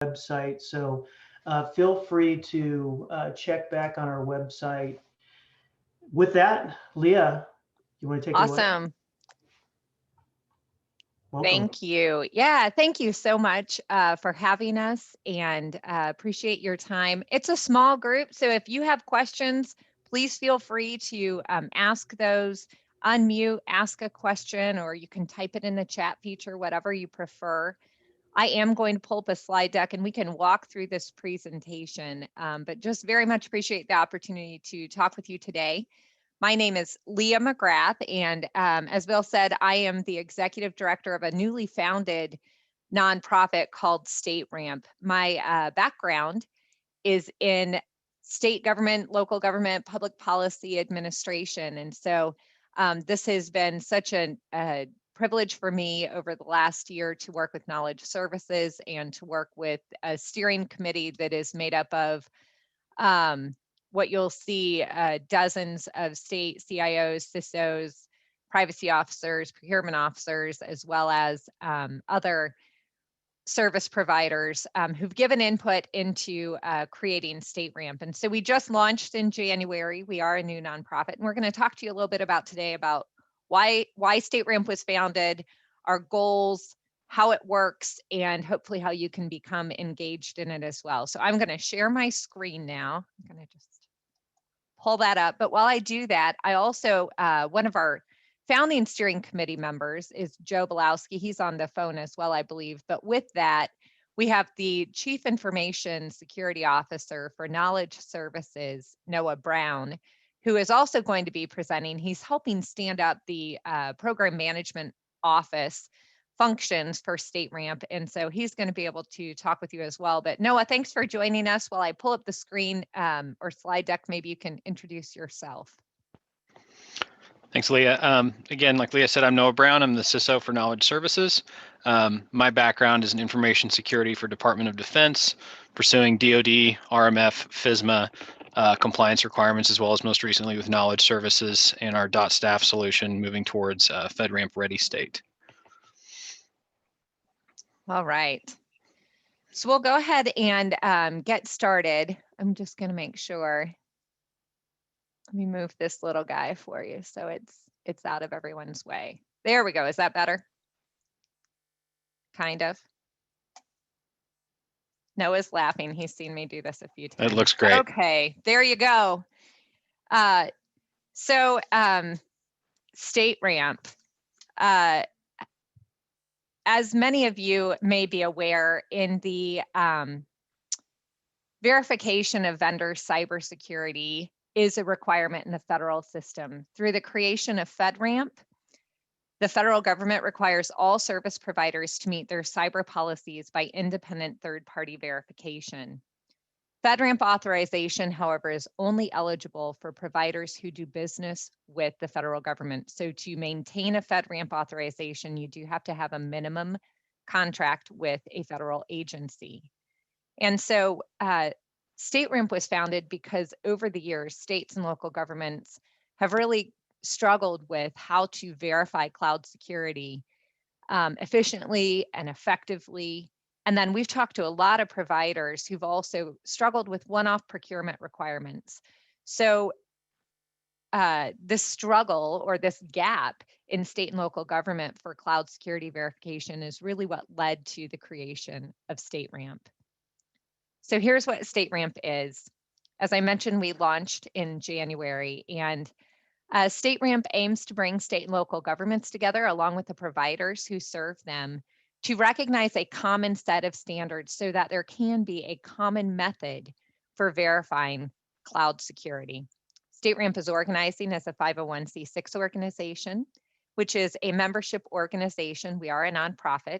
website. So feel free to check back on our website. With that, Leah, you want to take it away? Awesome. Welcome. Thank you. Yeah, thank you so much for having us and appreciate your time. It's a small group, so if you have questions, please feel free to ask those, unmute, ask a question, or you can type it in the chat feature, whatever you prefer. I am going to pull up a slide deck and we can walk through this presentation, but just very much appreciate the opportunity to talk with you today. My name is Leah McGrath, and as Bill said, I am the executive director of a newly founded nonprofit called StateRAMP. My background is in state government, local government, public policy administration, and so this has been such a privilege for me over the last year to work with knowledge services and to work with a steering committee that is made up of what you'll see dozens of state CIOs, CISOs, privacy officers, procurement officers, as well as other service providers who've given input into creating StateRAMP. And so we just launched in January. We are a new nonprofit, and we're going to talk to you a little bit about today about why StateRAMP was founded, our goals, how it works, and hopefully how you can become engaged in it as well. So I'm going to share my screen now. I'm going to just pull that up. But while I do that, I also, one of our founding steering committee members is Joe Belowski. He's on the phone as well, I believe. But with that, we have the Chief Information Security Officer for Knowledge Services, Noah Brown, who is also going to be presenting. He's helping stand up the program management office functions for StateRAMP. And so he's going to be able to talk with you as well. But Noah, thanks for joining us. While I pull up the screen or slide deck, maybe you can introduce yourself. Thanks, Leah. Again, like Leah said, I'm Noah Brown. I'm the CISO for Knowledge Services. My background is in information security for Department of Defense, pursuing DoD, RMF, FISMA compliance requirements, as well as most recently with Knowledge Services and our .staff solution moving towards FedRAMP ready state. All right. So we'll go ahead and get started. I'm just going to make sure. Let me move this little guy for you so it's out of everyone's way. There we go. Is that better? Kind of. Noah's laughing. He's seen me do this a few times. It looks great. Okay, there you go. So StateRAMP. As many of you may be aware, in the verification of vendor cybersecurity is a requirement in the federal system. Through the creation of FedRAMP, the federal government requires all service providers to meet their cyber policies by independent third-party verification. FedRAMP authorization, however, is only eligible for providers who do business with the federal government. So to maintain a FedRAMP authorization, you do have to have a minimum contract with a federal agency. And so StateRAMP was founded because over the years, states and local governments have really struggled with how to verify cloud security efficiently and effectively. And then we've talked to a lot of providers who've also struggled with one-off procurement requirements. So this struggle or this gap in state and local government for cloud security verification is really what led to the creation of StateRAMP. So here's what StateRAMP is. As I mentioned, we launched in January, and StateRAMP aims to bring state and local governments together along with the providers who serve them to recognize a common set of standards so that there can be a common method for verifying cloud security. StateRAMP is organizing as a 501c6 organization, which is a membership organization. We are a nonprofit.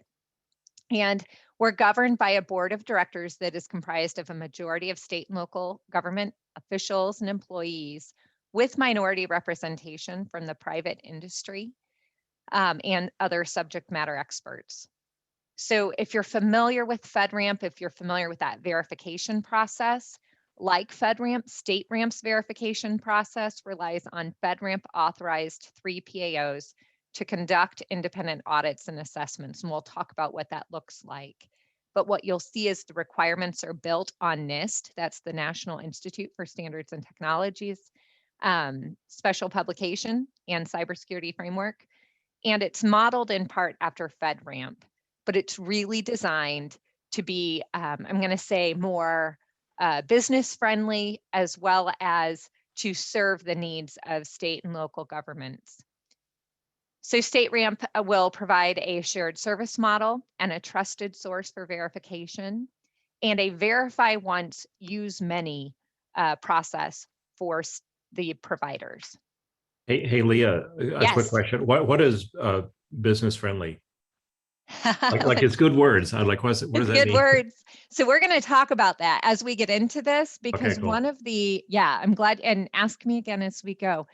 And we're governed by a board of directors that is comprised of a majority of state and local government officials and employees with minority representation from the private industry and other subject matter experts. So if you're familiar with FedRAMP, if you're familiar with that verification process, like FedRAMP, StateRAMP's verification process relies on FedRAMP authorized 3 PAOs to conduct independent audits and assessments, and we'll talk about what that looks like. but what you'll see is the requirements are built on NIST. That's the National Institute for Standards and Technologies, special publication and cybersecurity framework. And it's modeled in part after FedRAMP, but it's really designed to be, I'm going to say, more business friendly, as well as to serve the needs of state and local governments. So StateRAMP will provide a shared service model and a trusted source for verification, and a verify once, use many process for the providers. Hey, Leah, a quick Yes. question. What is business friendly? Like it's good words. I like, what does that Good mean? words. So we're going to talk about that as we get into this, because Okay, cool. one of the, I'm glad, and ask me again as we go.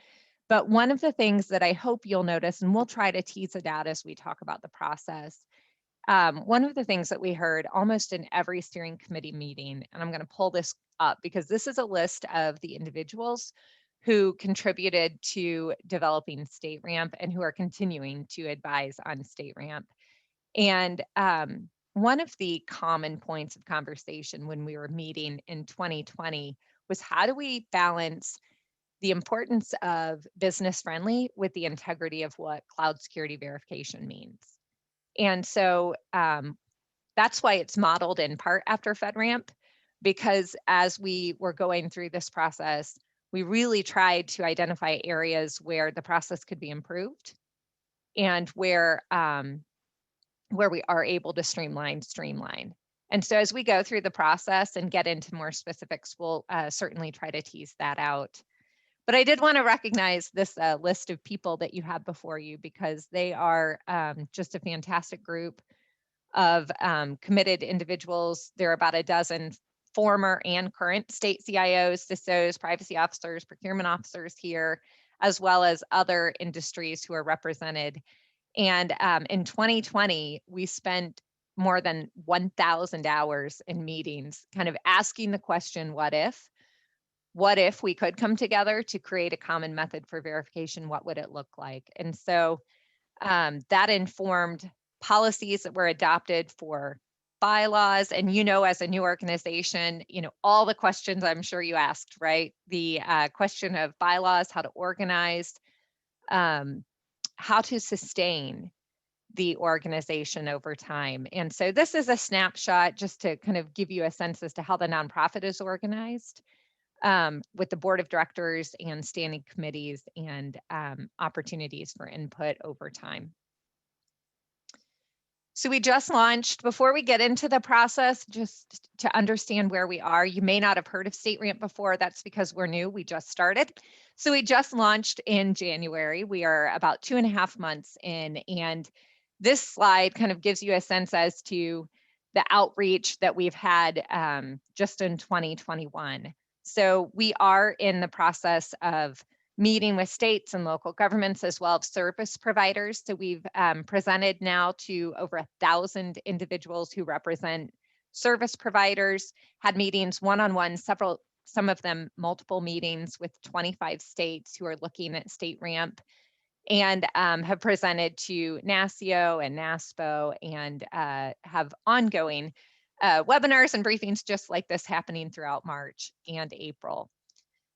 But one of the things that I hope you'll notice, and we'll try to tease it out as we talk about the process. One of the things that we heard almost in every steering committee meeting, and I'm going to pull this up because this is a list of the individuals who contributed to developing StateRAMP and who are continuing to advise on StateRAMP. And one of the common points of conversation when we were meeting in 2020 was, how do we balance the importance of business friendly with the integrity of what cloud security verification means? And so that's why it's modeled in part after FedRAMP, because as we were going through this process, we really tried to identify areas where the process could be improved and where we are able to streamline. And so as we go through the process and get into more specifics, we'll certainly try to tease that out. But I did want to recognize this list of people that you have before you, because they are just a fantastic group of committed individuals. There are about a dozen former and current state CIOs, CISOs, privacy officers, procurement officers here, as well as other industries who are represented. And in 2020, we spent more than 1,000 hours in meetings, kind of asking the question, what if? What if we could come together to create a common method for verification? What would it look like? And so that informed policies that were adopted for bylaws. And, as a new organization, all the questions I'm sure you asked, right? The question of bylaws, how to organize, how to sustain the organization over time. And so this is a snapshot just to kind of give you a sense as to how the nonprofit is organized, with the board of directors and standing committees and opportunities for input over time. So we just launched. Before we get into the process, just to understand where we are, you may not have heard of StateRAMP before. That's because we're new. We just started. So we just launched in January. We are about 2.5 months in. And this slide kind of gives you a sense as to the outreach that we've had just in 2021. So we are in the process of meeting with states and local governments, as well as service providers. So we've presented now to over 1,000 individuals who represent service providers, had meetings one-on-one, some of them multiple meetings with 25 states who are looking at StateRAMP, and have presented to NASCIO and NASPO, and have ongoing webinars and briefings just like this happening throughout March and April.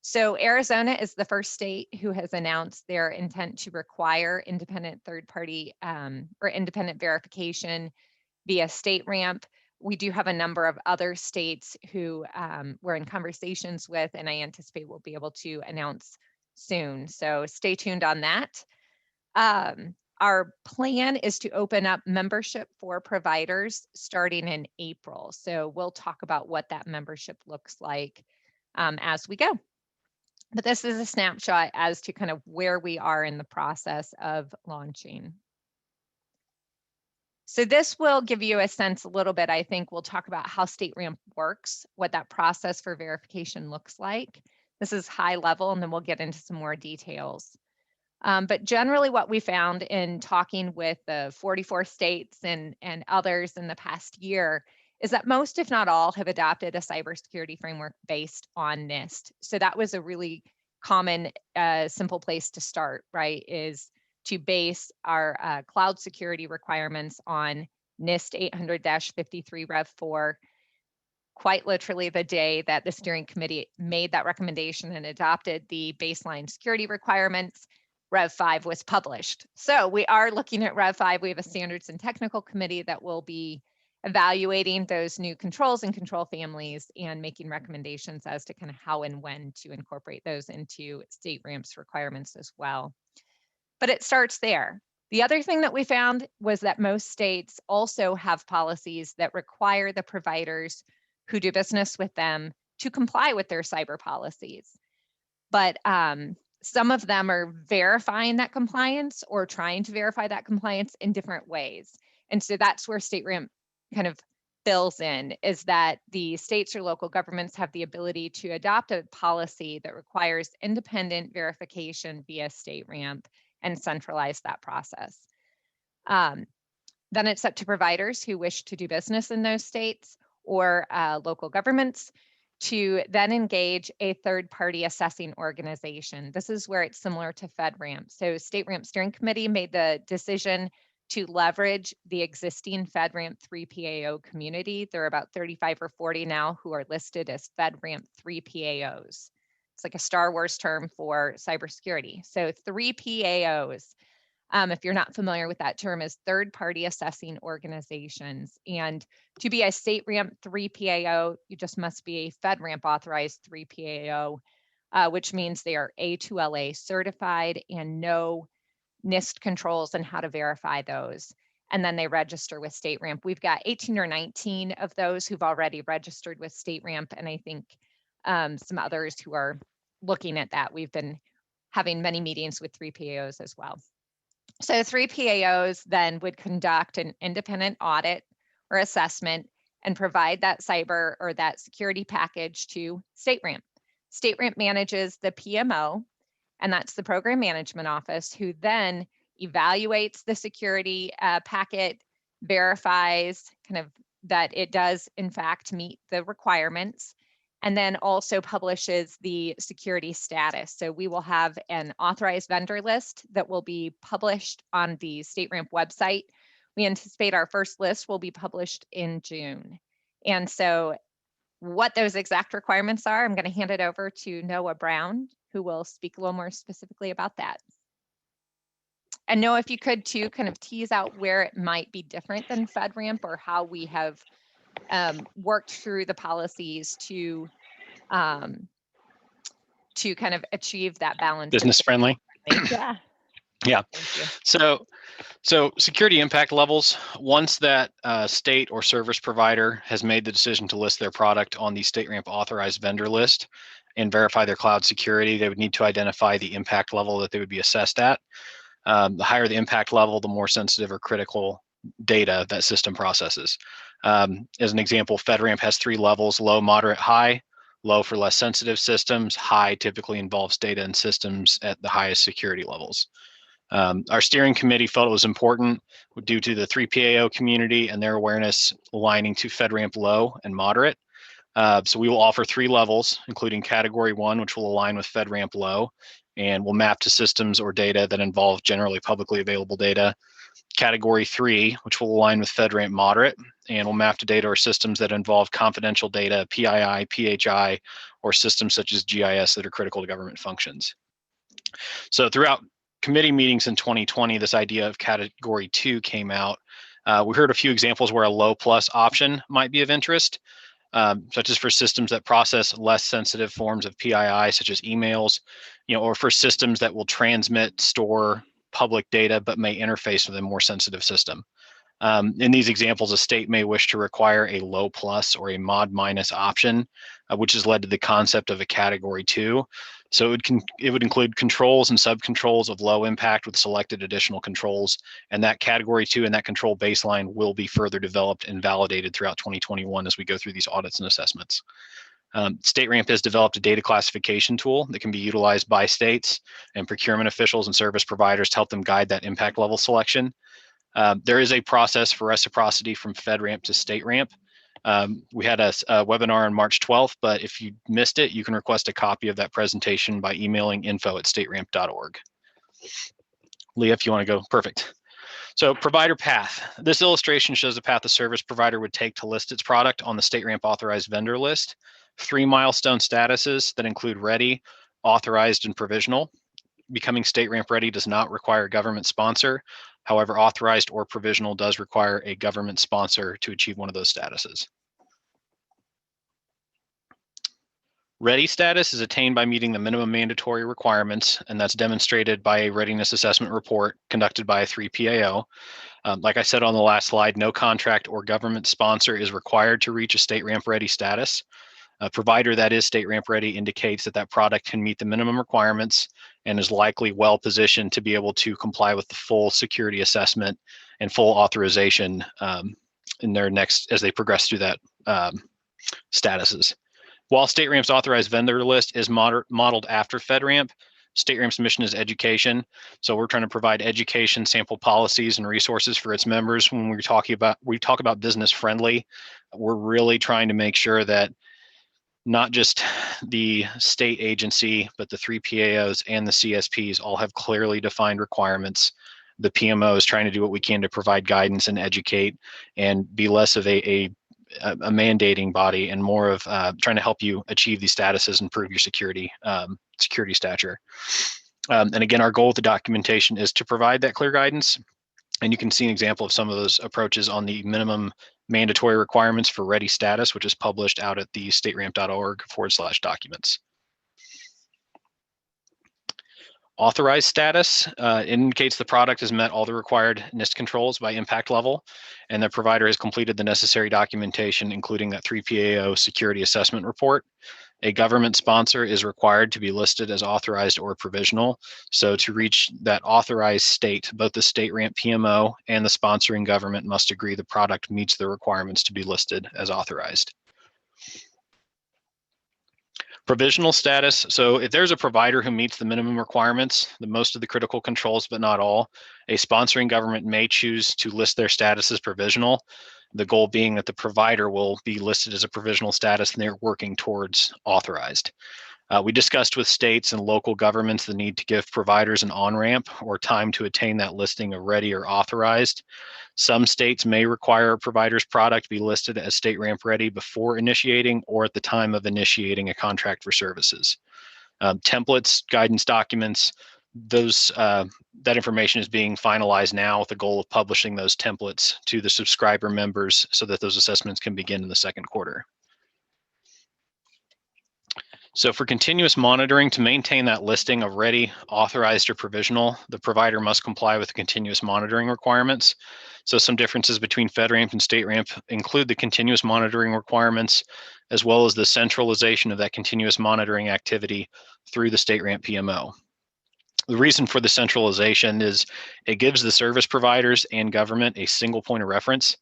So Arizona is the first state who has announced their intent to require independent third-party or independent verification via StateRAMP. We do have a number of other states who we're in conversations with, and I anticipate we'll be able to announce soon. So stay tuned on that. Our plan is to open up membership for providers starting in April. So we'll talk about what that membership looks like as we go. But this is a snapshot as to kind of where we are in the process of launching. So this will give you a sense a little bit. I think we'll talk about how StateRAMP works, what that process for verification looks like. This is high level, and then we'll get into some more details. But generally what we found in talking with the 44 states and others in the past year is that most, if not all, have adopted a cybersecurity framework based on NIST. So that was a really common, simple place to start, right? Is to base our cloud security requirements on NIST 800-53 Rev 4, quite literally the day that the steering committee made that recommendation and adopted the baseline security requirements, Rev 5 was published. So we are looking at Rev 5. We have a standards and technical committee that will be evaluating those new controls and control families and making recommendations as to kind of how and when to incorporate those into StateRAMP's requirements as well. But it starts there. The other thing that we found was that most states also have policies that require the providers who do business with them to comply with their cyber policies. But some of them are verifying that compliance or trying to verify that compliance in different ways. And so that's where StateRAMP kind of fills in, is that the states or local governments have the ability to adopt a policy that requires independent verification via StateRAMP and centralize that process. Then it's up to providers who wish to do business in those states or local governments to then engage a third-party assessing organization. This is where it's similar to FedRAMP. So StateRAMP Steering Committee made the decision to leverage the existing FedRAMP 3PAO community. There are about 35 or 40 now who are listed as FedRAMP 3PAOs. It's like a Star Wars term for cybersecurity. So 3PAOs, if you're not familiar with that term, is third-party assessing organizations. And to be a StateRAMP 3PAO, you just must be a FedRAMP authorized 3PAO, which means they are A2LA certified and know NIST controls and how to verify those. And then they register with StateRAMP. We've got 18 or 19 of those who've already registered with StateRAMP, and I think some others who are looking at that. We've been having many meetings with 3PAOs as well. So 3PAOs then would conduct an independent audit or assessment and provide that cyber or that security package to StateRAMP. StateRAMP manages the PMO, and that's the Program Management Office, who then evaluates the security packet, verifies kind of that it does in fact meet the requirements, and then also publishes the security status. So we will have an authorized vendor list that will be published on the StateRAMP website. We anticipate our first list will be published in June. And so what those exact requirements are, I'm going to hand it over to Noah Brown, who will speak a little more specifically about that. And Noah, if you could too, kind of tease out where it might be different than FedRAMP or how we have worked through the policies to kind of achieve that balance. Business friendly. Yeah. Yeah. So security impact levels, once that state or service provider has made the decision to list their product on the StateRAMP authorized vendor list and verify their cloud security, they would need to identify the impact level that they would be assessed at. The higher the impact level, the more sensitive or critical data that system processes. As an example, FedRAMP has 3 levels: low, moderate, high. Low for less sensitive systems. High typically involves data and systems at the highest security levels. Our steering committee felt it was important due to the 3PAO community and their awareness aligning to FedRAMP low and moderate. So we will offer 3 levels, including category 1, which will align with FedRAMP low and will map to systems or data that involve generally publicly available data. Category 3, which will align with FedRAMP moderate and will map to data or systems that involve confidential data, PII, PHI, or systems such as GIS that are critical to government functions. So throughout committee meetings in 2020, this idea of category 2 came out. We heard a few examples where a low plus option might be of interest, such as for systems that process less sensitive forms of PII, such as emails, or for systems that will transmit, store public data, but may interface with a more sensitive system. In these examples, a state may wish to require a low plus or a mod minus option, which has led to the concept of a category 2. So it would include controls and subcontrols of low impact with selected additional controls, and that category 2 and that control baseline will be further developed and validated throughout 2021 as we go through these audits and assessments. StateRAMP has developed a data classification tool that can be utilized by states and procurement officials and service providers to help them guide that impact level selection. There is a process for reciprocity from FedRAMP to StateRAMP. We had a webinar on March 12th, but if you missed it, you can request a copy of that presentation by emailing info@stateramp.org. Leah, if you want to go, perfect. So provider path. This illustration shows the path a service provider would take to list its product on the StateRAMP authorized vendor list. 3 milestone statuses that include ready, authorized, and provisional. Becoming StateRAMP ready does not require a government sponsor. However, authorized or provisional does require a government sponsor to achieve one of those statuses. Ready status is attained by meeting the minimum mandatory requirements, and that's demonstrated by a readiness assessment report conducted by a 3PAO. Like I said on the last slide, no contract or government sponsor is required to reach a StateRAMP ready status. A provider that is StateRAMP ready indicates that that product can meet the minimum requirements and is likely well positioned to be able to comply with the full security assessment and full authorization in their next, as they progress through that statuses. While StateRAMP's authorized vendor list is modeled after FedRAMP, StateRAMP's mission is education. So we're trying to provide education, sample policies, and resources for its members. When we talk about business friendly, we're really trying to make sure that not just the state agency, but the 3PAOs and the CSPs all have clearly defined requirements. The PMO is trying to do what we can to provide guidance and educate and be less of a mandating body and more of trying to help you achieve these statuses and prove your security stature. And again, our goal with the documentation is to provide that clear guidance. And you can see an example of some of those approaches on the minimum mandatory requirements for ready status, which is published out at the stateramp.org/documents. Authorized status indicates the product has met all the required NIST controls by impact level, and the provider has completed the necessary documentation, including that 3PAO security assessment report. A government sponsor is required to be listed as authorized or provisional. So to reach that authorized state, both the StateRAMP PMO and the sponsoring government must agree the product meets the requirements to be listed as authorized. Provisional status. So if there's a provider who meets the minimum requirements, the most of the critical controls, but not all, a sponsoring government may choose to list their status as provisional. The goal being that the provider will be listed as a provisional status and they're working towards authorized. We discussed with states and local governments the need to give providers an on-ramp or time to attain that listing of ready or authorized. Some states may require a provider's product be listed as StateRAMP ready before initiating or at the time of initiating a contract for services. Templates, guidance documents, that information is being finalized now with the goal of publishing those templates to the subscriber members so that those assessments can begin in the second quarter. So for continuous monitoring, to maintain that listing of ready, authorized, or provisional, the provider must comply with the continuous monitoring requirements. So some differences between FedRAMP and StateRAMP include the continuous monitoring requirements, as well as the centralization of that continuous monitoring activity through the StateRAMP PMO. The reason for the centralization is it gives the service providers and government a single point of reference.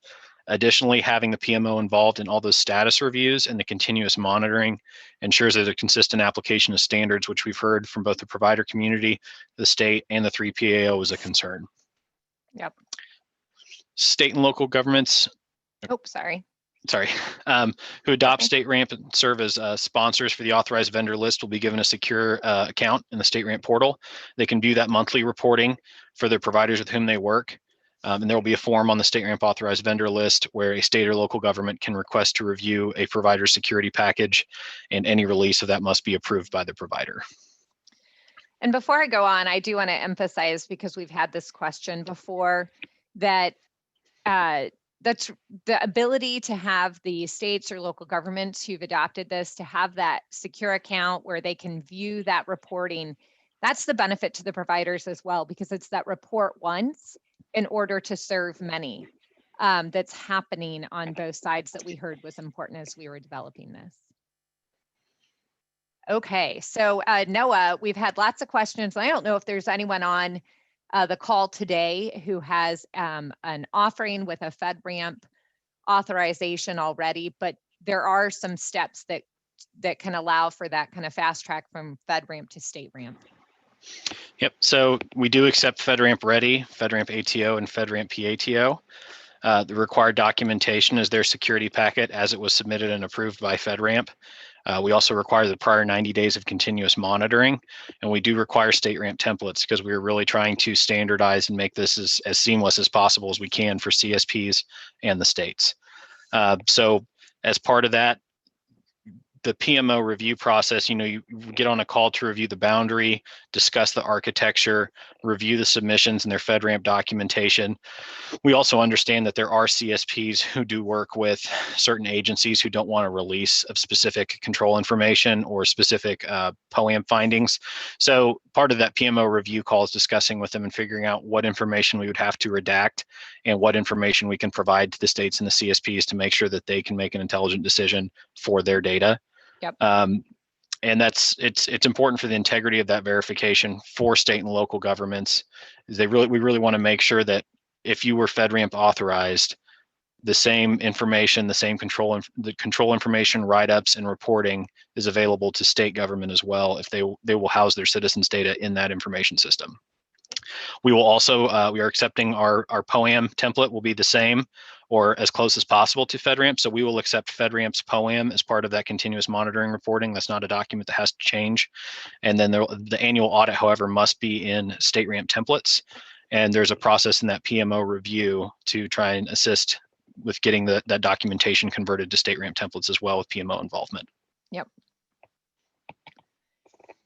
Additionally, having the PMO involved in all those status reviews and the continuous monitoring ensures there's a consistent application of standards, which we've heard from both the provider community, the state, and the 3PAO is a concern. Yep. State and local governments. Oh, sorry. Who adopt StateRAMP and serve as sponsors for the authorized vendor list will be given a secure account in the StateRAMP portal. They can view that monthly reporting for the providers with whom they work. And there will be a form on the StateRAMP authorized vendor list where a state or local government can request to review a provider's security package, and any release of that must be approved by the provider. And before I go on, I do want to emphasize, because we've had this question before, that that's the ability to have the states or local governments who've adopted this to have that secure account where they can view that reporting. That's the benefit to the providers as well, because it's that report once in order to serve many. That's happening on both sides that we heard was important as we were developing this. Okay, so Noah, we've had lots of questions. I don't know if there's anyone on the call today who has an offering with a FedRAMP authorization already, but there are some steps that can allow for that kind of fast track from FedRAMP to StateRAMP. Yep, so we do accept FedRAMP Ready, FedRAMP ATO, and FedRAMP PATO. The required documentation is their security packet as it was submitted and approved by FedRAMP. We also require the prior 90 days of continuous monitoring, and we do require StateRAMP templates because we're really trying to standardize and make this as seamless as possible as we can for CSPs and the states. So as part of that, the PMO review process, you get on a call to review the boundary, discuss the architecture, review the submissions and their FedRAMP documentation. We also understand that there are CSPs who do work with certain agencies who don't want a release of specific control information or specific POAM findings. So part of that PMO review call is discussing with them and figuring out what information we would have to redact and what information we can provide to the states and the CSPs to make sure that they can make an intelligent decision for their data. Yep. And it's important for the integrity of that verification for state and local governments. We really want to make sure that if you were FedRAMP authorized, the same information, the control information, write-ups, and reporting is available to state government as well if they will house their citizens' data in that information system. We will also, we are accepting our POAM template will be the same or as close as possible to FedRAMP. So we will accept FedRAMP's POAM as part of that continuous monitoring reporting. That's not a document that has to change. And then the annual audit, however, must be in StateRAMP templates. And there's a process in that PMO review to try and assist with getting that documentation converted to StateRAMP templates as well with PMO involvement. Yep.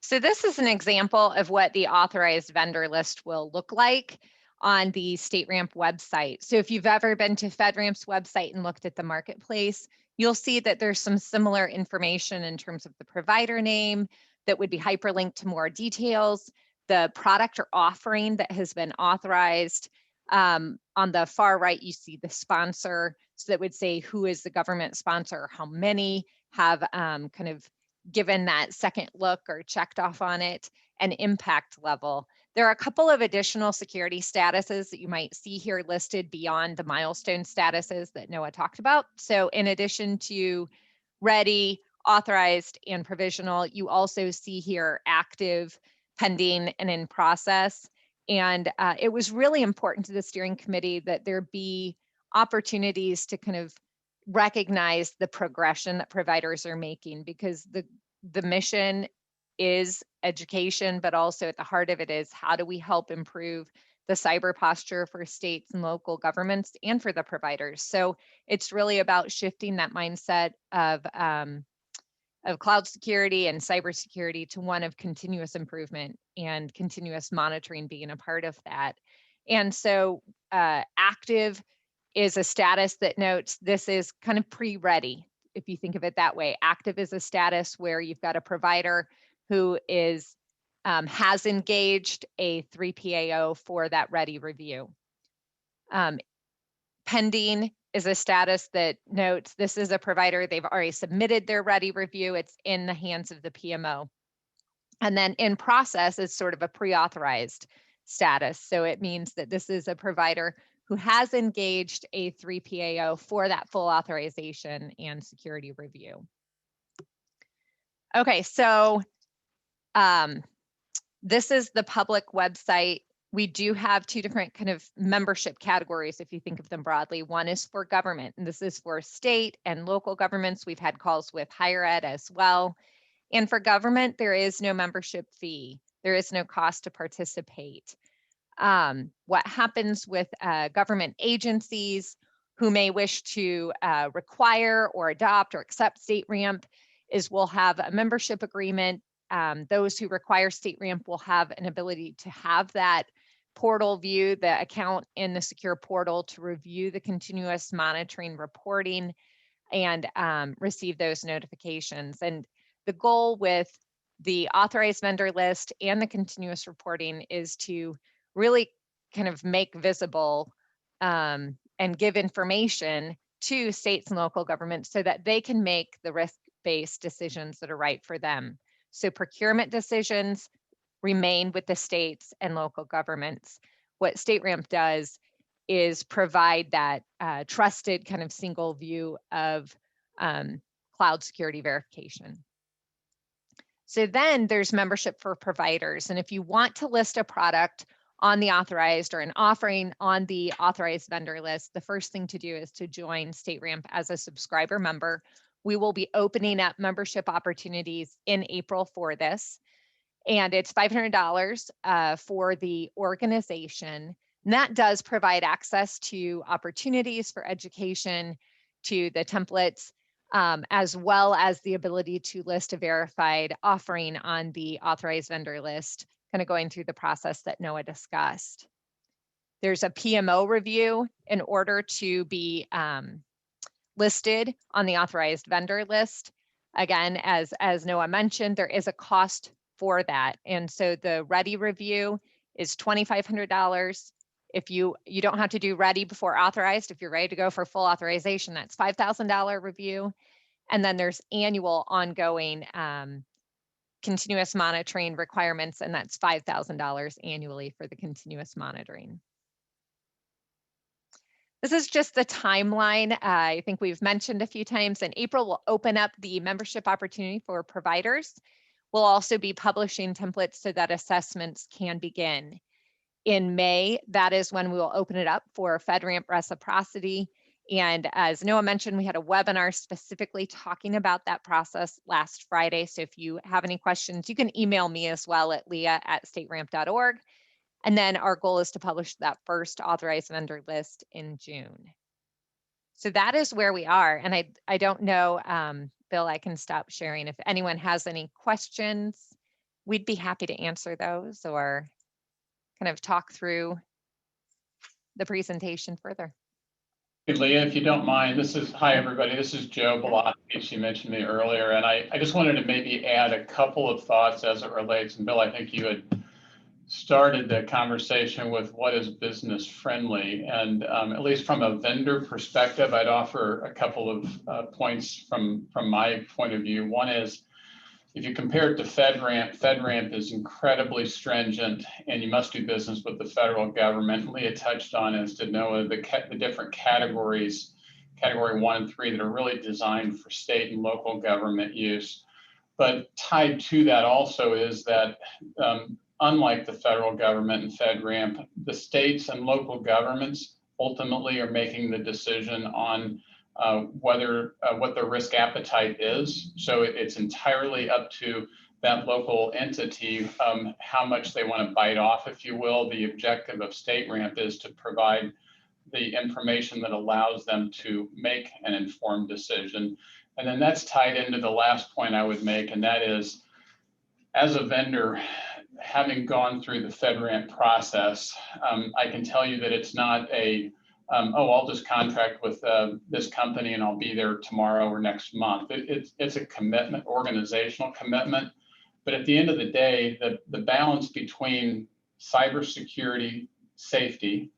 So this is an example of what the authorized vendor list will look like on the StateRAMP website. So if you've ever been to FedRAMP's website and looked at the marketplace, you'll see that there's some similar information in terms of the provider name that would be hyperlinked to more details, the product or offering that has been authorized. On the far right, you see the sponsor. So that would say who is the government sponsor, how many have kind of given that second look or checked off on it, and impact level. There are a couple of additional security statuses that you might see here listed beyond the milestone statuses that Noah talked about. So in addition to ready, authorized, and provisional, you also see here active, pending, and in process. And it was really important to the steering committee that there be opportunities to kind of recognize the progression that providers are making, because the mission is education, but also at the heart of it is how do we help improve the cyber posture for states and local governments and for the providers. So it's really about shifting that mindset of cloud security and cybersecurity to one of continuous improvement and continuous monitoring being a part of that. And so active is a status that notes this is kind of pre-ready, if you think of it that way. Active is a status where you've got a provider who is has engaged a 3PAO for that ready review. Pending is a status that notes this is a provider, they've already submitted their ready review, it's in the hands of the PMO. And then in process is sort of a pre-authorized status. So it means that this is a provider who has engaged a 3PAO for that full authorization and security review. Okay, so this is the public website. We do have two different kind of membership categories, if you think of them broadly. One is for government, and this is for state and local governments. We've had calls with higher ed as well. And for government, there is no membership fee. There is no cost to participate. What happens with government agencies who may wish to require or adopt or accept StateRAMP is we'll have a membership agreement. Those who require StateRAMP will have an ability to have that portal view, the account in the secure portal to review the continuous monitoring reporting and receive those notifications. And the goal with the authorized vendor list and the continuous reporting is to really kind of make visible and give information to states and local governments so that they can make the risk-based decisions that are right for them. So procurement decisions remain with the states and local governments. What StateRAMP does is provide that trusted kind of single view of cloud security verification. So then there's membership for providers. And if you want to list a product on the authorized or an offering on the authorized vendor list, the first thing to do is to join StateRAMP as a subscriber member. We will be opening up membership opportunities in April for this, and it's $500 for the organization. And that does provide access to opportunities for education, to the templates, as well as the ability to list a verified offering on the authorized vendor list, kind of going through the process that Noah discussed. There's a PMO review in order to be listed on the authorized vendor list. Again, as Noah mentioned, there is a cost for that. And so the ready review is $2,500. If you don't have to do ready before authorized, if you're ready to go for full authorization, that's $5,000 review. And then there's annual ongoing continuous monitoring requirements, and that's $5,000 annually for the continuous monitoring. This is just the timeline. I think we've mentioned a few times. In April, we'll open up the membership opportunity for providers. We'll also be publishing templates so that assessments can begin. In May, that is when we will open it up for FedRAMP Reciprocity. And as Noah mentioned, we had a webinar specifically talking about that process last Friday. So if you have any questions, you can email me as well at leah@stateramp.org. And then our goal is to publish that first authorized vendor list in June. So that is where we are. And I don't know, Bill, I can stop sharing. If anyone has any questions, we'd be happy to answer those or kind of talk through the presentation further. Hey, Leah, if you don't mind, hi everybody, this is Joe Bellotti. You mentioned me earlier, and I just wanted to maybe add a couple of thoughts as it relates. And Bill, I think you had started the conversation with what is business friendly, and at least from a vendor perspective, I'd offer a couple of points from my point of view. One is, if you compare it to FedRAMP, FedRAMP is incredibly stringent, and you must do business with the federal government. Leah touched on, as did Noah, the different categories, category 1 and 3, that are really designed for state and local government use. But tied to that also is that unlike the federal government and FedRAMP, the states and local governments ultimately are making the decision on what their risk appetite is. So it's entirely up to that local entity how much they want to bite off, if you will. The objective of StateRAMP is to provide the information that allows them to make an informed decision. And then that's tied into the last point I would make, and that is, as a vendor, having gone through the FedRAMP process, I can tell you that it's not a I'll just contract with this company and I'll be there tomorrow or next month. It's a commitment, organizational commitment. But at the end of the day, the balance between cybersecurity, safety,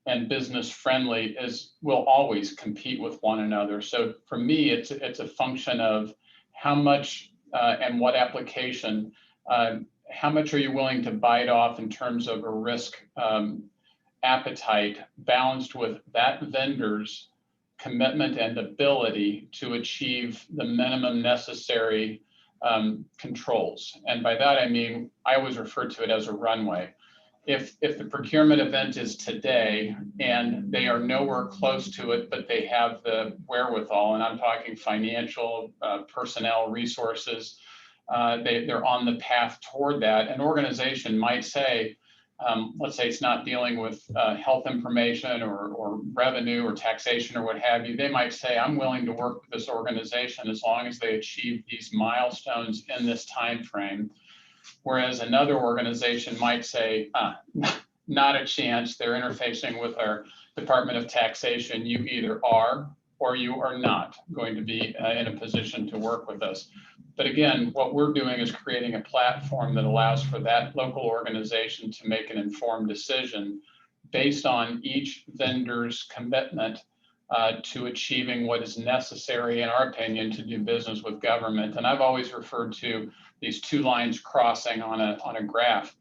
and business friendly will always compete with one another. So for me, it's a function of how much and what application, how much are you willing to bite off in terms of a risk appetite, balanced with that vendor's commitment and ability to achieve the minimum necessary controls. And by that, I mean, I always refer to it as a runway. If the procurement event is today and they are nowhere close to it, but they have the wherewithal, and I'm talking financial, personnel, resources, they're on the path toward that. An organization might say, let's say it's not dealing with health information or revenue or taxation or what have you. They might say, I'm willing to work with this organization as long as they achieve these milestones in this time frame. Whereas another organization might say, not a chance. They're interfacing with our Department of Taxation. You either are or you are not going to be in a position to work with us. But again, what we're doing is creating a platform that allows for that local organization to make an informed decision based on each vendor's commitment to achieving what is necessary, in our opinion, to do business with government. And I've always referred to these two lines crossing on a graph,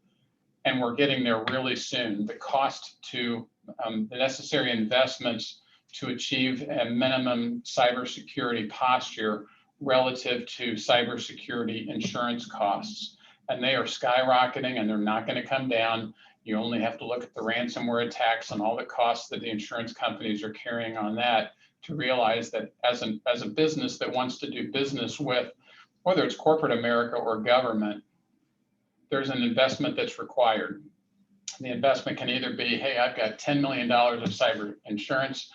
and we're getting there really soon. The cost to the necessary investments to achieve a minimum cybersecurity posture relative to cybersecurity insurance costs. And they are skyrocketing, and they're not going to come down. You only have to look at the ransomware attacks and all the costs that the insurance companies are carrying on that to realize that as a business that wants to do business with, whether it's corporate America or government, there's an investment that's required. The investment can either be, hey, I've got $10 million of cyber insurance,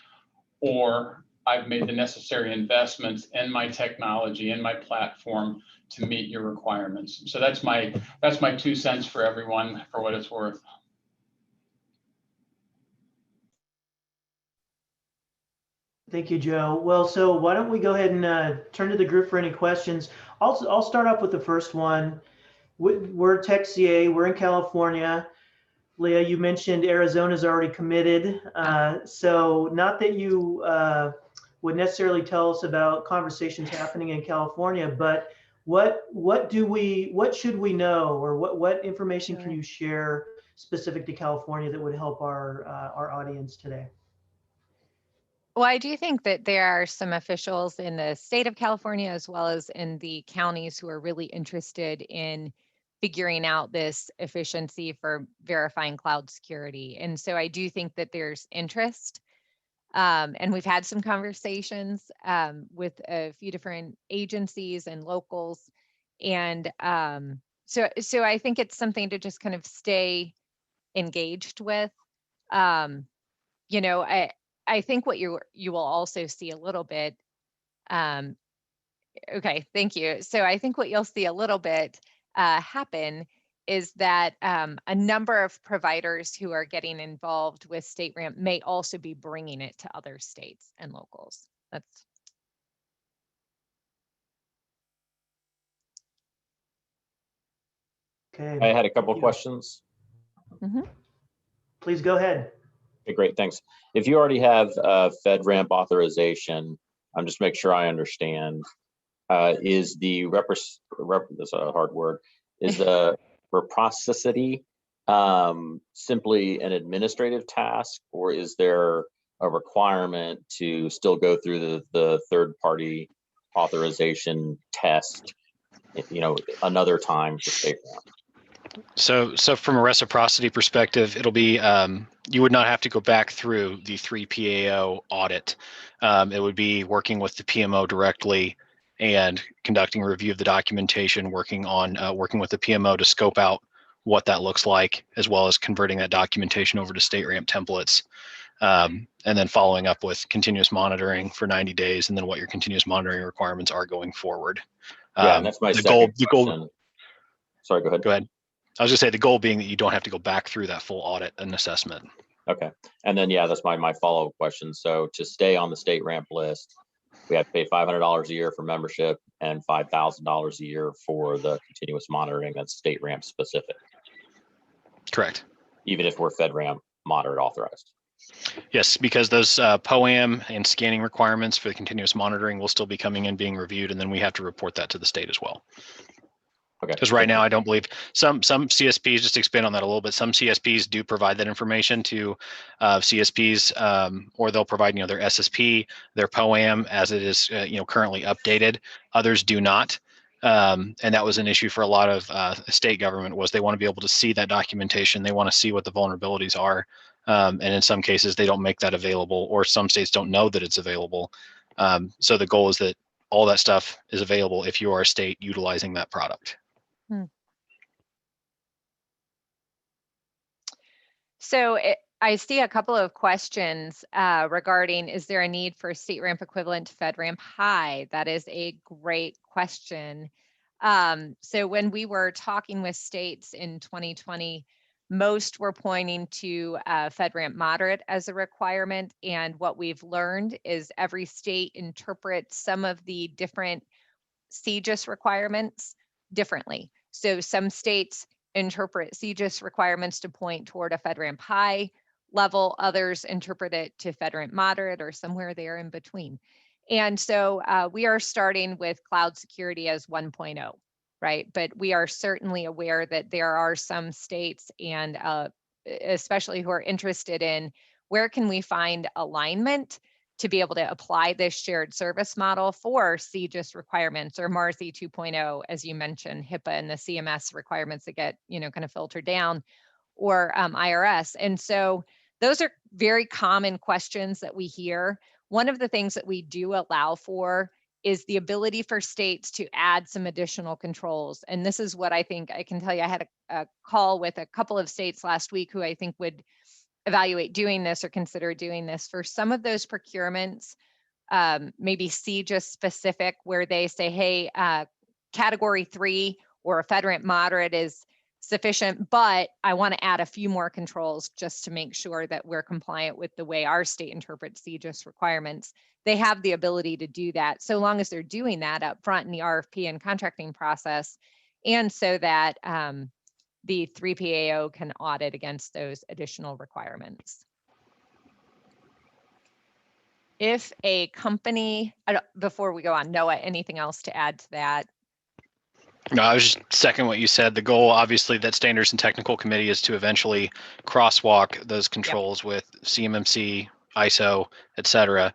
or I've made the necessary investments in my technology, in my platform to meet your requirements. So that's my 2 cents for everyone, for what it's worth. Thank you, Joe. Well, so why don't we go ahead and turn to the group for any questions. I'll start off with the first one. We're TechCA, we're in California. Leah, you mentioned Arizona's already committed. So not that you would necessarily tell us about conversations happening in California, but what should we know, or what information can you share specific to California that would help our audience today? Well, I do think that there are some officials in the state of California, as well as in the counties, who are really interested in figuring out this efficiency for verifying cloud security. And so I do think that there's interest. And we've had some conversations with a few different agencies and locals. And so I think it's something to just kind of stay engaged with. You know, I think what you will also see a little bit, okay, thank you. So I think what you'll see a little bit happen is that a number of providers who are getting involved with StateRAMP may also be bringing it to other states and locals. That's okay. I had a couple of questions. Please go ahead. Okay, great, thanks. If you already have FedRAMP authorization, I'm just make sure I understand. Is the that's a hard word. Is the reciprocity simply an administrative task, or is there a requirement to still go through the third-party authorization test, you know, another time for StateRAMP? So from a reciprocity perspective, it'll be, you would not have to go back through the 3PAO audit. It would be working with the PMO directly and conducting a review of the documentation, working with the PMO to scope out what that looks like, as well as converting that documentation over to StateRAMP templates. And then following up with continuous monitoring for 90 days, and then what your continuous monitoring requirements are going forward. Yeah, and that's my second question. Sorry, go ahead. Go ahead. I was just saying the goal being that you don't have to go back through that full audit and assessment. Okay. And then, yeah, that's my follow-up question. So to stay on the StateRAMP list, we have to pay $500 a year for membership and $5,000 a year for the continuous monitoring that's StateRAMP specific. Correct. Even if we're FedRAMP moderate authorized. Yes, because those POAM and scanning requirements for the continuous monitoring will still be coming in, being reviewed, and then we have to report that to the state as well. Okay. Because right now, I don't believe some CSPs, just to expand on that a little bit, some CSPs do provide that information to CSPs, or they'll provide, you know, their SSP, their POAM as it is, you know, currently updated. Others do not. And that was an issue for a lot of state government, was they want to be able to see that documentation. They want to see what the vulnerabilities are. And in some cases, they don't make that available, or some states don't know that it's available. So the goal is that all that stuff is available if you are a state utilizing that product. So I see a couple of questions regarding, is there a need for StateRAMP equivalent to FedRAMP High? That is a great question. So when we were talking with states in 2020, most were pointing to FedRAMP Moderate as a requirement. And what we've learned is every state interprets some of the different CISO requirements differently. So some states interpret CISO requirements to point toward a FedRAMP High level, others interpret it to FedRAMP Moderate, or somewhere there in between. And so we are starting with cloud security as 1.0, right? But we are certainly aware that there are some states, and especially who are interested in where can we find alignment to be able to apply this shared service model for CISO requirements, or MARSI 2.0, as you mentioned, HIPAA and the CMS requirements that get, you know, kind of filtered down, or IRS. And so those are very common questions that we hear. One of the things that we do allow for is the ability for states to add some additional controls. And this is what I think I can tell you. I had a call with a couple of states last week who I think would evaluate doing this or consider doing this for some of those procurements, maybe CJIS specific, where they say, hey, category 3 or a FedRAMP moderate is sufficient, but I want to add a few more controls just to make sure that we're compliant with the way our state interprets CJIS requirements. They have the ability to do that so long as they're doing that up front in the RFP and contracting process, and so that the 3PAO can audit against those additional requirements. If a company, before we go on, Noah, anything else to add to that? No, I was just second what you said. The goal, obviously, that Standards and Technical Committee is to eventually crosswalk those controls with CMMC, ISO, et cetera.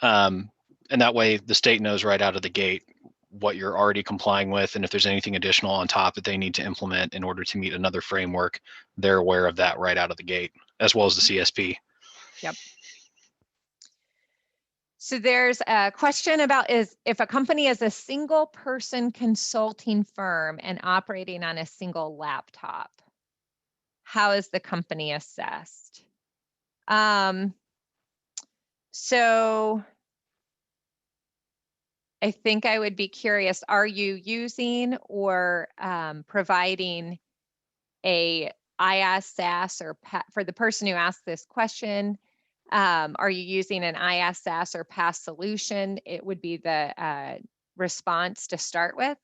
And that way the state knows right out of the gate what you're already complying with, and if there's anything additional on top that they need to implement in order to meet another framework, they're aware of that right out of the gate, as well as the CSP. Yep. So there's a question about if a company is a single person consulting firm and operating on a single laptop, how is the company assessed? So I think I would be curious, are you using or providing a IaaS or for the person who asked this question, are you using an IaaS or PaaS solution? It would be the response to start with.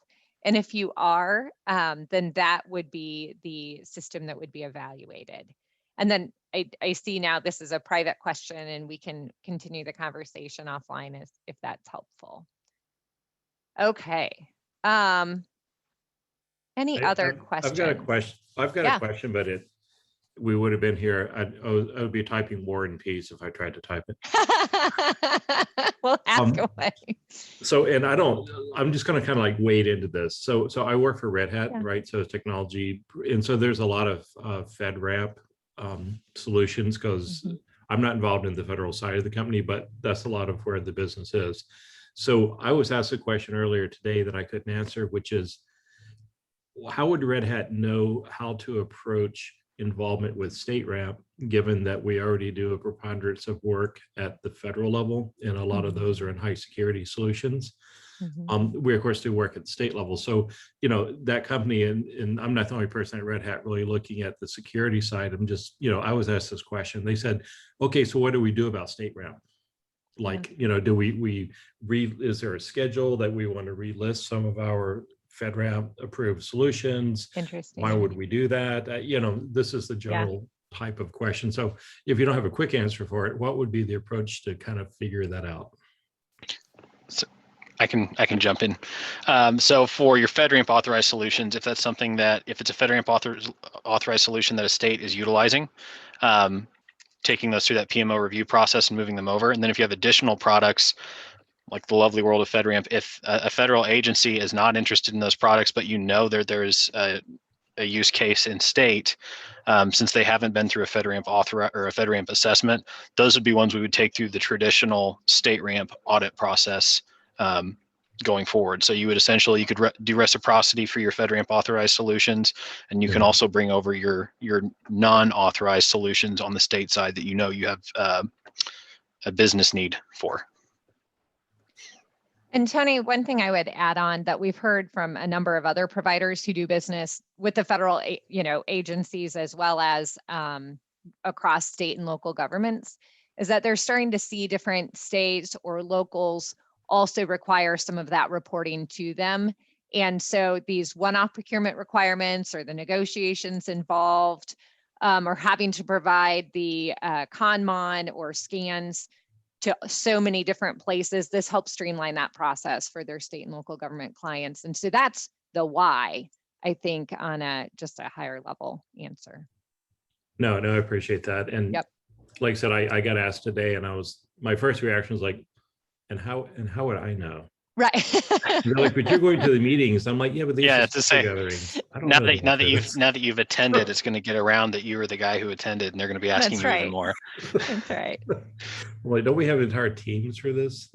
And if you are, then that would be the system that would be evaluated. And then I see now this is a private question and we can continue the conversation offline if that's helpful. Okay. Any other questions? I've got a question. I've got a question, but we would have been here. I would be typing War and Peace if I tried to type it. Well, ask away. So, and I'm just going to kind of like wade into this. So I work for Red Hat, right? So it's technology. And so there's a lot of FedRAMP solutions because I'm not involved in the federal side of the company, but that's a lot of where the business is. So I was asked a question earlier today that I couldn't answer, which is, how would Red Hat know how to approach involvement with StateRAMP, given that we already do a preponderance of work at the federal level, and a lot of those are in high security solutions. We of course do work at the state level. So, you know, that company, and I'm not the only person at Red Hat really looking at the security side. I'm just, you know, I was asked this question. They said, okay, so what do we do about StateRAMP? Like, you know, do is there a schedule that we want to relist some of our FedRAMP approved solutions? Interesting. Why would we do that? You know, this is the general type of question. So if you don't have a quick answer for it, what would be the approach to kind of figure that out? So I can jump in. So for your FedRAMP authorized solutions, if that's something that, if it's a FedRAMP authorized solution that a state is utilizing, taking those through that PMO review process and moving them over. And then if you have additional products, like the lovely world of FedRAMP, if a federal agency is not interested in those products, but you know there's a use case in state, since they haven't been through a FedRAMP or a FedRAMP assessment, those would be ones we would take through the traditional StateRAMP audit process going forward. So you would essentially, you could do reciprocity for your FedRAMP authorized solutions, and you can also bring over your non-authorized solutions on the state side that you know you have a business need for. And Tony, one thing I would add on that we've heard from a number of other providers who do business with the federal, agencies as well as across state and local governments, is that they're starting to see different states or locals also require some of that reporting to them. And so these one-off procurement requirements or the negotiations involved, or having to provide the ConMon or scans to so many different places, this helps streamline that process for their state and local government clients. And so that's the why, I think, on just a higher level answer. No, I appreciate that. And like I said, I got asked today, and my first reaction was like, and how would I know? Right. They're like, but you're going to the meetings. I'm like, yeah, but these Yeah, are it's the same. gatherings. I don't Now know that the answer to this. now that you've attended, it's going to get around that you were the guy who attended, and they're going to be asking That's you even right. more. That's right. Like, don't we have entire teams for this?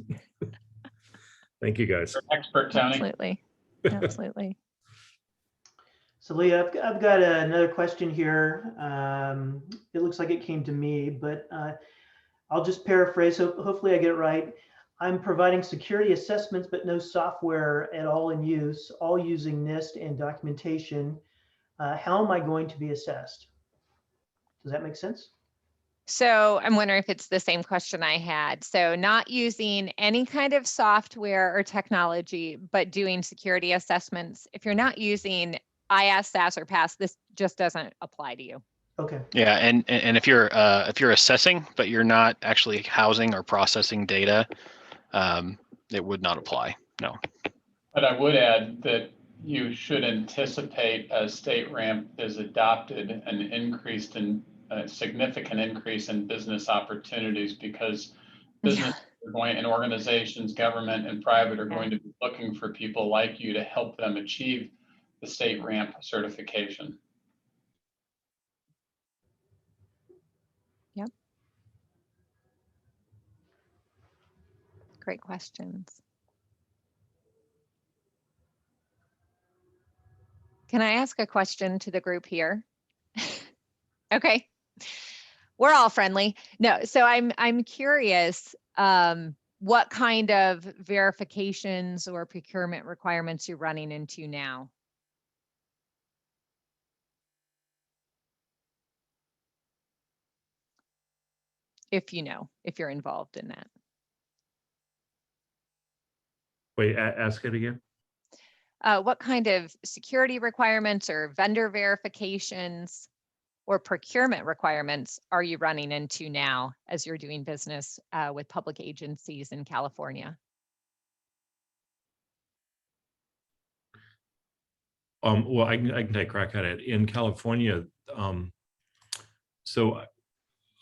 Thank you, guys. You're an expert, Tony. Absolutely. Absolutely. So Leah, I've got another question here. It looks like it came to me, but I'll just paraphrase. So hopefully I get it right. I'm providing security assessments, but no software at all in use, all using NIST and documentation. How am I going to be assessed? Does that make sense? So I'm wondering if it's the same question I had. So not using any kind of software or technology, but doing security assessments. If you're not using IaaS, SaaS, or PaaS, this just doesn't apply to you. Okay. Yeah, and if you're assessing, but you're not actually housing or processing data, it would not apply. No. But I would add that you should anticipate as StateRAMP is adopted an increased in a significant increase in business opportunities, because business are going, and organizations, government and private, are going to be looking for people like you to help them achieve the StateRAMP certification. Yep. Great questions. Can I ask a question to the group here? Okay. We're all friendly. No, so I'm curious, what kind of verifications or procurement requirements you're running into now? If you know, if you're involved in that. Wait, ask it again. What kind of security requirements or vendor verifications or procurement requirements are you running into now as you're doing business with public agencies in California? Well, I can take a crack at it. In California, so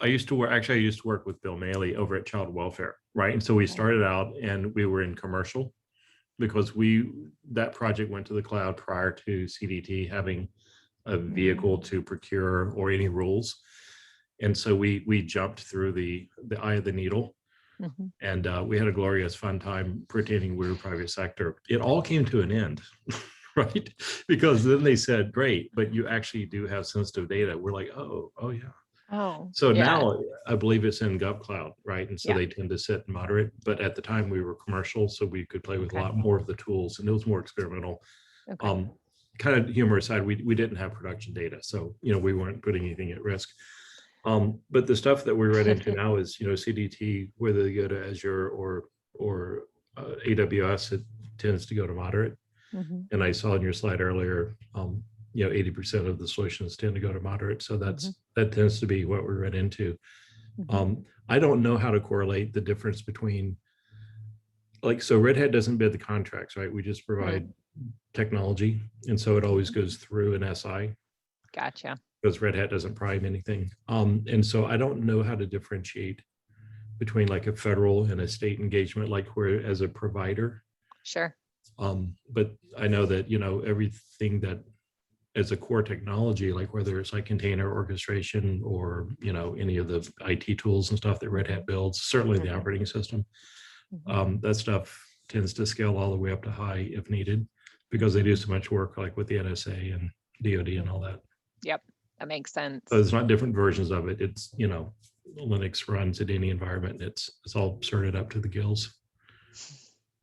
I used to work with Bill Maley over at Child Welfare, right? And so we started out and we were in commercial, because that project went to the cloud prior to CDT having a vehicle to procure or any rules. And so we jumped through the eye of the needle, and we had a glorious fun time pretending we were private sector. It all came to an end, right? Because then they said, great, but you actually do have sensitive data. We're like, oh yeah. Oh, So yeah. now I believe it's in GovCloud, right? And so they tend to sit and moderate, but at the time we were commercial, so we could play with a lot more of the tools, and it was more experimental. Kind of humor aside, we didn't have production data, so we weren't putting anything at risk. But the stuff that we run into now is CDT, whether they go to Azure or AWS, it tends to go to moderate. And I saw in your slide earlier, 80% of the solutions tend to go to moderate. So that tends to be what we run into. I don't know how to correlate the difference between, so Red Hat doesn't bid the contracts, right? We just provide technology. And so it always goes through an SI. Gotcha. Because Red Hat doesn't prime anything. And so I don't know how to differentiate between like a federal and a state engagement, like where as a provider. Sure. But I know that, everything that as a core technology, like whether it's like container orchestration or, any of the IT tools and stuff that Red Hat builds, certainly the operating system, that stuff tends to scale all the way up to high if needed, because they do so much work like with the NSA and DoD and all that. Yep, that makes sense. So it's not different versions of it. It's, Linux runs in any environment. It's all sorted up to the gills.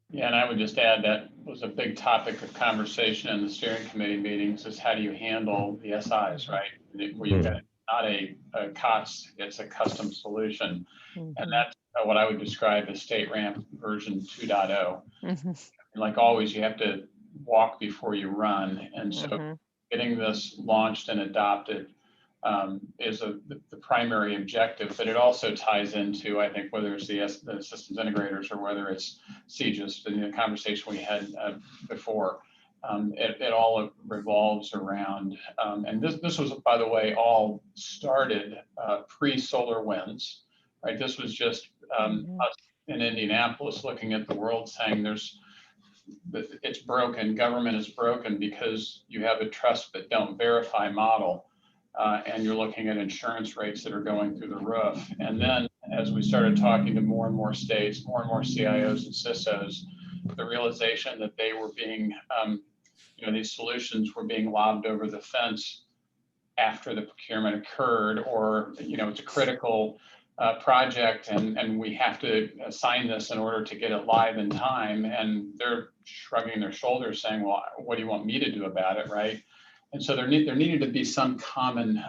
Yeah, and I would just add that was a big topic of conversation in the steering committee meetings, is how do you handle the SIs, right? Where you've got not a COTS, it's a custom solution. And that's what I would describe as StateRAMP version 2.0. And like always, you have to walk before you run. And so getting this launched and adopted is the primary objective, but it also ties into, I think, whether it's the systems integrators or whether it's CISO, the conversation we had before. It all revolves around, and this was, by the way, all started pre-SolarWinds, right? This was just us in Indianapolis looking at the world saying there's it's broken. Government is broken because you have a trust but don't verify model. And you're looking at insurance rates that are going through the roof. And then as we started talking to more and more states, more and more CIOs and CISOs, the realization that they were being, these solutions were being lobbed over the fence after the procurement occurred, or, it's a critical project and we have to assign this in order to get it live in time. And they're shrugging their shoulders saying, well, what do you want me to do about it, right? And so there needed to be some common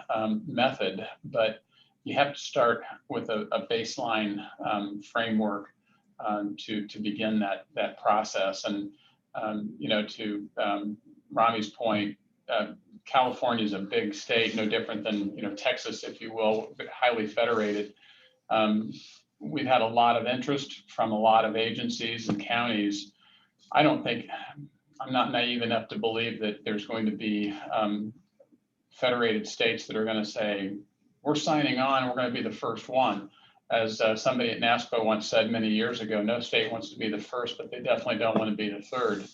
method, but you have to start with a baseline framework to begin that process. And to Rami's point, California is a big state, no different than Texas, if you will, but highly federated. We've had a lot of interest from a lot of agencies and counties. I'm not naive enough to believe that there's going to be federated states that are going to say, we're signing on, we're going to be the first one. As somebody at NASPO once said many years ago, no state wants to be the first, but they definitely don't want to be the third.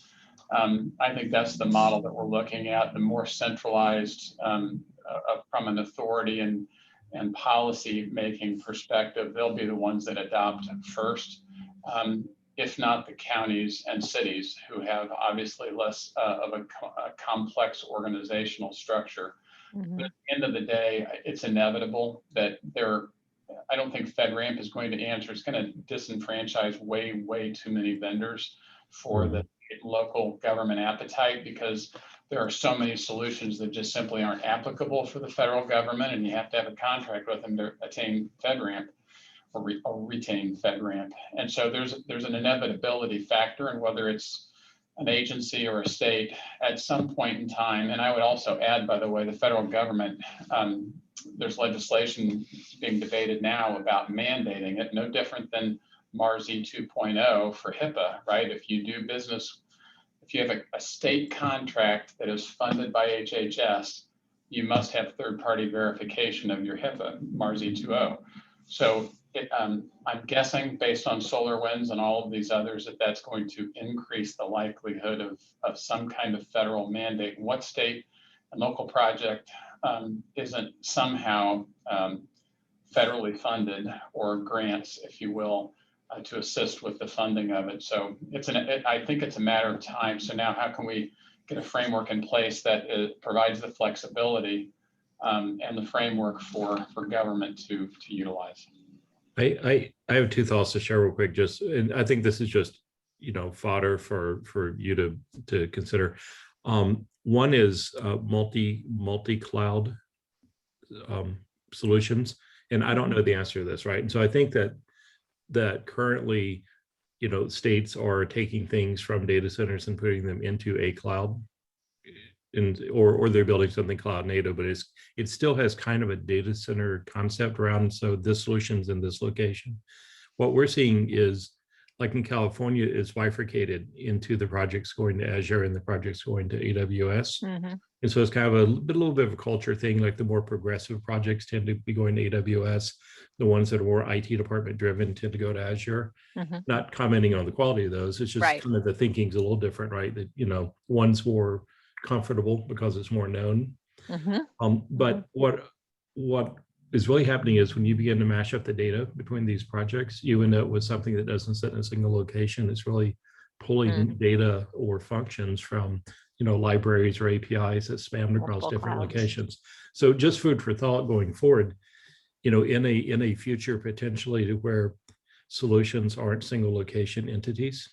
I think that's the model that we're looking at, the more centralized from an authority and policy making perspective. They'll be the ones that adopt first. If not the counties and cities, who have obviously less of a complex organizational structure. Mm-hmm. But at the end of the day, it's inevitable that I don't think FedRAMP is going to answer. It's going to disenfranchise way too many vendors for the local government appetite, because there are so many solutions that just simply aren't applicable for the federal government, and you have to have a contract with them to attain FedRAMP. Or retain FedRAMP. And so there's an inevitability factor, and whether it's an agency or a state at some point in time. And I would also add, by the way, the federal government, there's legislation being debated now about mandating it, no different than MARSI 2.0 for HIPAA, right? If you do business, if you have a state contract that is funded by HHS, you must have third-party verification of your HIPAA, MARSI 2.0. So I'm guessing, based on SolarWinds and all of these others, that's going to increase the likelihood of some kind of federal mandate. What state and local project isn't somehow federally funded, or grants, if you will, to assist with the funding of it? So I think it's a matter of time. So now, how can we get a framework in place that provides the flexibility and the framework for government to utilize? I have two thoughts to share real quick. And I think this is just fodder for you to consider. One is multi-cloud solutions, and I don't know the answer to this, right? And so I think that currently, states are taking things from data centers and putting them into a cloud, or they're building something cloud native, but it still has kind of a data center concept around. So this solution's in this location. What we're seeing is, like in California, is bifurcated into the projects going to Azure and the projects going to AWS. Mm-hmm. And so it's kind of a little bit of a culture thing. Like the more progressive projects tend to be going to AWS. The ones that are more IT department driven tend to go to Azure. Mm-hmm. Not commenting on the quality of those. It's just kind of the thinking's a little different, right? That, one's more comfortable because it's more known. Mm-hmm. But what is really happening is, when you begin to mash up the data between these projects, you end up with something that doesn't sit in a single location. It's really pulling data or functions from libraries or APIs that span across different locations. So just food for thought going forward, in a future potentially to where solutions aren't single location entities.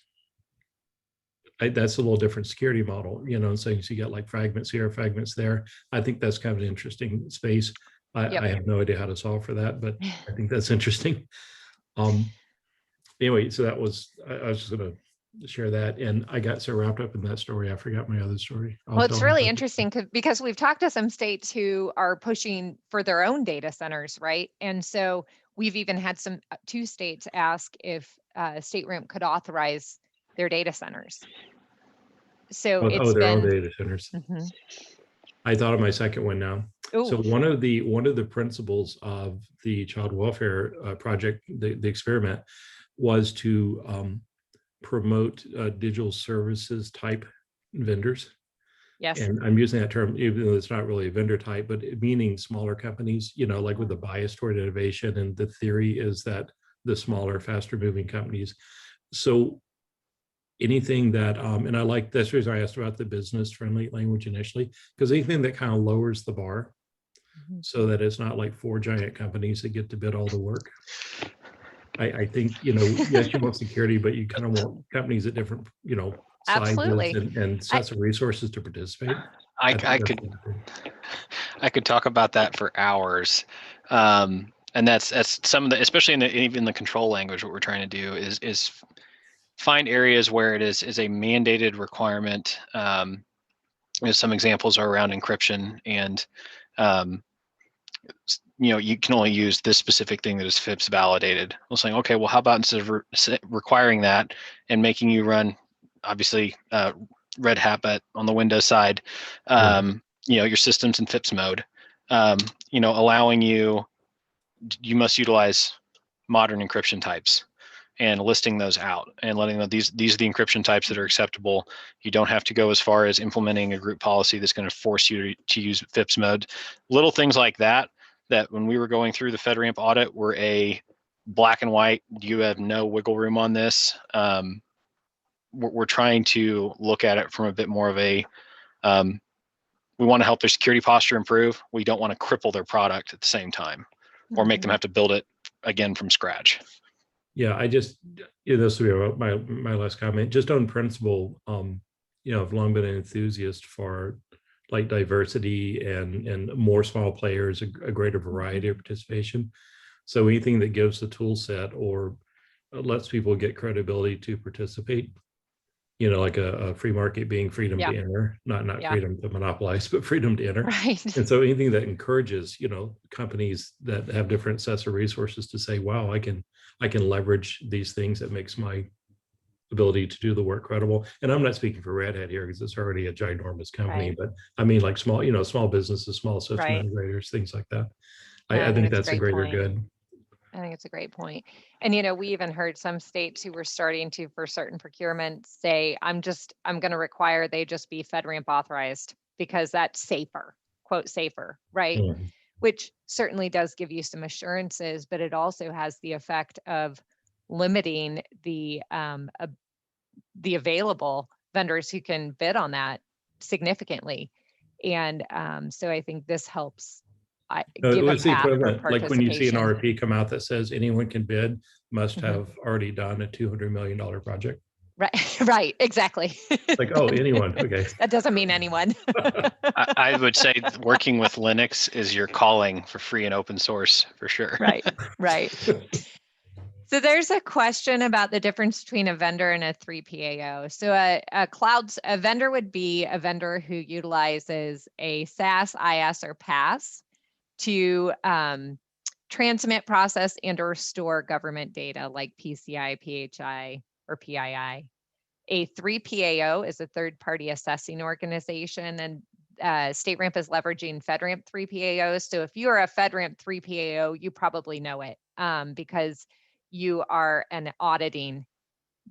That's a little different security model, so you get like fragments here, fragments there. I think that's kind of an interesting space. I have no idea how to solve for that, but I think that's interesting. Anyway, so I was just going to share that, and I got so wrapped up in that story, I forgot my other story. Well, it's really interesting because we've talked to some states who are pushing for their own data centers, right? And so we've even had two states ask if StateRAMP could authorize their data centers. So their own data centers. Mm-hmm. I thought of my second one now. Ooh. So one of the principles of the child welfare project, the experiment, was to promote digital services type vendors. Yes. And I'm using that term, even though it's not really a vendor type, but meaning smaller companies, like with the bias toward innovation. And the theory is that the smaller, faster moving companies. So anything that, and I like, that's the reason I asked about the business friendly language initially, because anything that kind of lowers the bar so that it's not like 4 giant companies that get to bid all the work. I think, yes, you want security, but you kind of want companies at different, sizes and sets of resources to participate. I could talk about that for hours. And that's some of the, especially even the control language, what we're trying to do is find areas where it is a mandated requirement. Some examples are around encryption and, you can only use this specific thing that is FIPS validated. We're saying, okay, well, how about instead of requiring that and making you run, obviously, Red Hat, but on the Windows side, your system's in FIPS mode, allowing you must utilize modern encryption types and listing those out and letting them, these are the encryption types that are acceptable. You don't have to go as far as implementing a group policy that's going to force you to use FIPS mode. Little things like that when we were going through the FedRAMP audit were a black and white, you have no wiggle room on this. We're trying to look at it from a bit more of a, we want to help their security posture improve. We don't want to cripple their product at the same time or make them have to build it again from scratch. Yeah, this will be my last comment. Just on principle, I've long been an enthusiast for like diversity and more small players, a greater variety of participation. So anything that gives the tool set or lets people get credibility to participate, like a free market being freedom to enter, not freedom to monopolize, but freedom to enter. Right. And so anything that encourages, companies that have different sets of resources to say, wow, I can leverage these things that makes my ability to do the work credible. And I'm not speaking for Red Hat here because it's already a ginormous company, but I mean like small, small businesses, small system integrators, things like that. I think that's a greater good. I think it's a great point. And, we even heard some states who were starting to, for certain procurements, say, I'm going to require they just be FedRAMP authorized because that's safer, quote, safer, right? Which certainly does give you some assurances, but it also has the effect of limiting the available vendors who can bid on that significantly. And so I think this helps give a path for participation. Like when you see an RFP come out that says anyone can bid, must have already done a $200 million project. Right, exactly. Like, oh, anyone, okay. That doesn't mean anyone. I would say working with Linux is your calling for free and open source for sure. Right. So there's a question about the difference between a vendor and a 3PAO. So a vendor would be a vendor who utilizes a SaaS, IaaS, or PaaS to transmit, process, and or store government data like PCI, PHI, or PII. A 3PAO is a third-party assessing organization, and StateRAMP is leveraging FedRAMP 3PAOs. So if you are a FedRAMP 3PAO, you probably know it because you are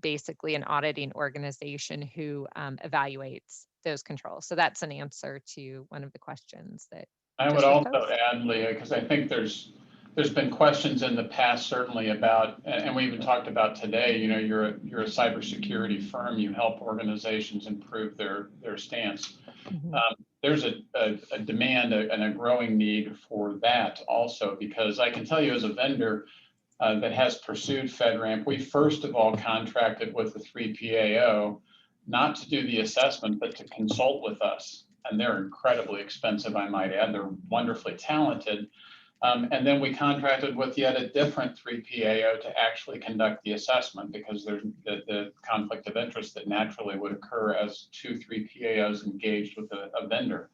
basically an auditing organization who evaluates those controls. So that's an answer to one of the questions that I would also add, Leah, because I think there's been questions in the past certainly about, and we even talked about today, you're a cybersecurity firm, you help organizations improve their stance. There's a demand and a growing need for that also, because I can tell you as a vendor that has pursued FedRAMP, we first of all contracted with the 3PAO not to do the assessment, but to consult with us. And they're incredibly expensive, I might add. They're wonderfully talented. And then we contracted with yet a different 3PAO to actually conduct the assessment because there's the conflict of interest that naturally would occur as 2 3PAOs engaged with a vendor.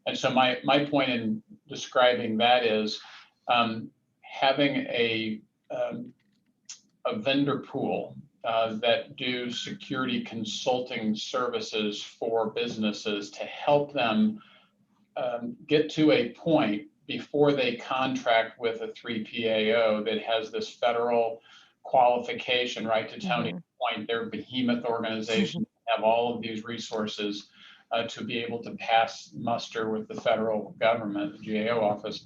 And so my point in describing that is having a vendor pool that do security consulting services for businesses to help them get to a point before they contract with a 3PAO that has this federal qualification, right, to point, they're behemoth organizations, have all of these resources to be able to pass muster with the federal government, the GAO office.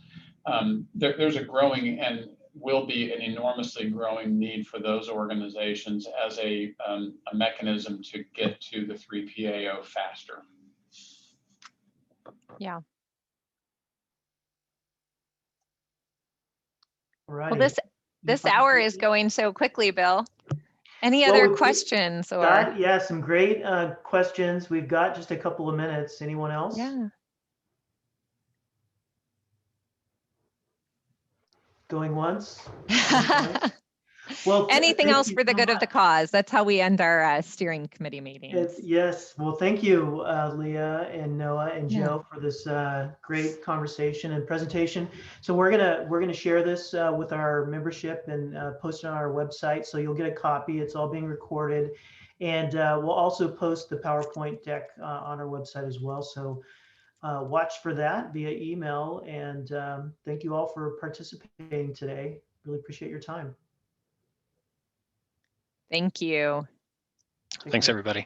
There's a growing and will be an enormously growing need for those organizations as a mechanism to get to the 3PAO faster. Yeah. All right. Well, this hour is going so quickly, Bill. Any other questions or? Yeah, some great questions. We've got just a couple of minutes. Anyone else? Yeah. Going once? Well, anything else for the good of the cause? That's how we end our steering committee meetings. Yes. Well, thank you, Leah and Noah and Joe for this great conversation and presentation. So we're gonna share this with our membership and post it on our website. So you'll get a copy. It's all being recorded, and we'll also post the PowerPoint deck on our website as well. So watch for that via email. And thank you all for participating today. Really appreciate your time. Thank you. Thanks, everybody.